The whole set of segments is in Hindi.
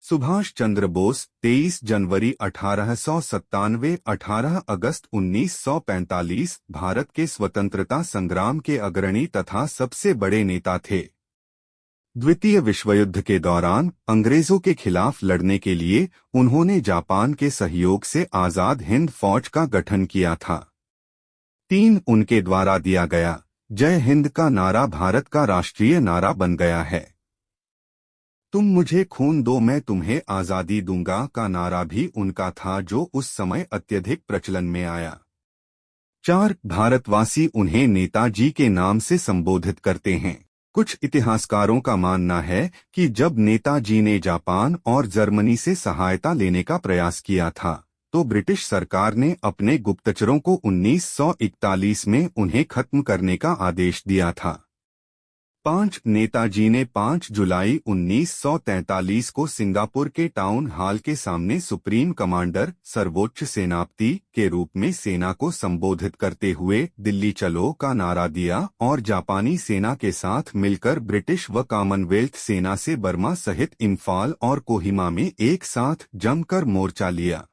सुभाष चंद्र बोस 23 जनवरी 1897 18 अगस्त 1945 भारत के स्वतंत्रता संग्राम के अग्रणी तथा सबसे बड़े नेता थे। द्वितीय विश्व युद्ध के दौरान अंग्रेजों के खिलाफ लड़ने के लिए उन्होंने जापान के सहयोग से आजाद हिंद फौज का गठन किया था। 3 उनके द्वारा दिया गया जय हिंद का नारा भारत का राष्ट्रीय नारा बन गया है। तुम मुझे खून दो मैं तुम्हें आजादी दूंगा का नारा भी उनका था, जो उस समय अत्यधिक प्रचलन में आया। 4 भारतवासी उन्हें नेताजी के नाम से संबोधित करते हैं। कुछ इतिहासकारों का मानना है कि जब नेताजी ने जापान और जर्मनी से सहायता लेने का प्रयास किया था, तो ब्रिटिश सरकार ने अपने गुप्तचरों को 1941 में उन्हें खत्म करने का आदेश दिया था। 5 नेताजी ने 5 जुलाई 1943 को सिंगापुर के टाउन हॉल के सामने सुप्रीम कमांडर सर्वोच्च सेनापति के रूप में सेना को संबोधित करते हुए दिल्ली चलो का नारा दिया और जापानी सेना के साथ मिलकर ब्रिटिश व कॉमनवेल्थ सेना से बर्मा सहित इम्फाल और कोहिमा में एक साथ जमकर मोर्चा लिया।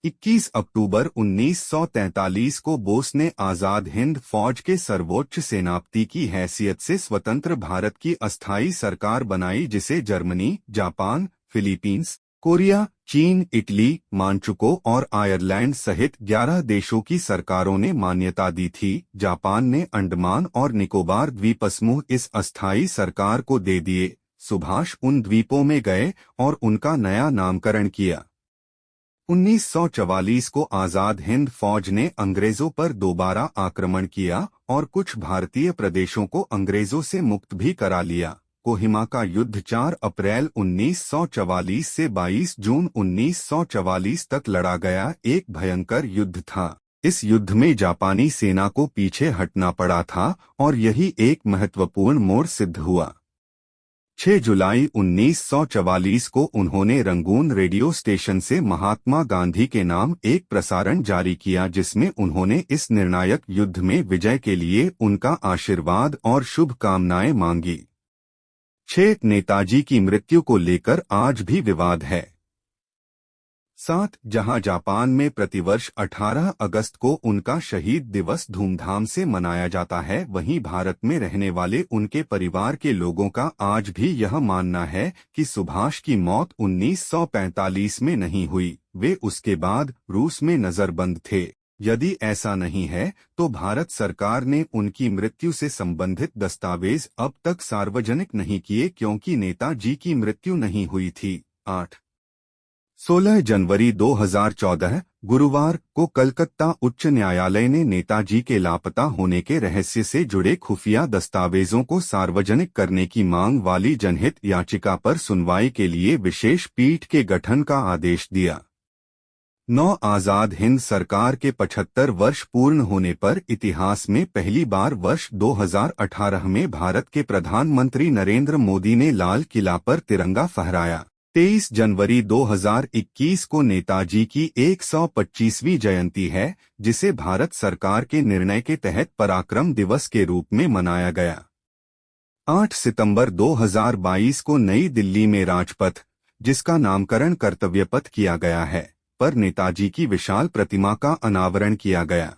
21 अक्टूबर 1943 को बोस ने आजाद हिंद फौज के सर्वोच्च सेनापति की हैसियत से स्वतंत्र भारत की अस्थायी सरकार बनाई, जिसे जर्मनी, जापान, फिलीपींस, कोरिया, चीन, इटली, मांचुको और आयरलैंड सहित 11 देशों की सरकारों ने मान्यता दी थी। जापान ने अंडमान और निकोबार द्वीप समूह इस अस्थायी सरकार को दे दिए। सुभाष उन द्वीपों में गए और उनका नया नामकरण किया। 1944 को आजाद हिंद फौज ने अंग्रेजों पर दोबारा आक्रमण किया और कुछ भारतीय प्रदेशों को अंग्रेजों से मुक्त भी करा लिया। कोहिमा का युद्ध 4 अप्रैल 1944 से 22 जून 1944 तक लड़ा गया एक भयंकर युद्ध था। इस युद्ध में जापानी सेना को पीछे हटना पड़ा था और यही एक महत्वपूर्ण मोड़ सिद्ध हुआ। 6 जुलाई 1944 को उन्होंने रंगून रेडियो स्टेशन से महात्मा गांधी के नाम एक प्रसारण जारी किया, जिसमें उन्होंने इस निर्णायक युद्ध में विजय के लिए उनका आशीर्वाद और शुभकामनाएं मांगी। 6 नेताजी की मृत्यु को लेकर आज भी विवाद है। 7 जहां जापान में प्रतिवर्ष 18 अगस्त को उनका शहीद दिवस धूमधाम से मनाया जाता है, वहीं भारत में रहने वाले उनके परिवार के लोगों का आज भी यह मानना है कि सुभाष की मौत 1945 में नहीं हुई, वे उसके बाद रूस में नजरबंद थे। यदि ऐसा नहीं है तो भारत सरकार ने उनकी मृत्यु से संबंधित दस्तावेज अब तक सार्वजनिक नहीं किए, क्योंकि नेताजी की मृत्यु नहीं हुई थी। 8 16 जनवरी 2014 गुरुवार को कलकत्ता उच्च न्यायालय ने नेताजी के लापता होने के रहस्य से जुड़े खुफिया दस्तावेजों को सार्वजनिक करने की मांग वाली जनहित याचिका पर सुनवाई के लिए विशेष पीठ के गठन का आदेश दिया। 9 आजाद हिंद सरकार के 75 वर्ष पूर्ण होने पर इतिहास में पहली बार वर्ष 2018 में भारत के प्रधानमंत्री नरेंद्र मोदी ने लाल किला पर तिरंगा फहराया। 23 जनवरी 2021 को नेताजी की 125वीं जयंती है, जिसे भारत सरकार के निर्णय के तहत पराक्रम दिवस के रूप में मनाया गया। 8 सितंबर 2022 को नई दिल्ली में राजपथ, जिसका नामकरण कर्तव्य पथ किया गया है, पर नेताजी की विशाल प्रतिमा का अनावरण किया गया।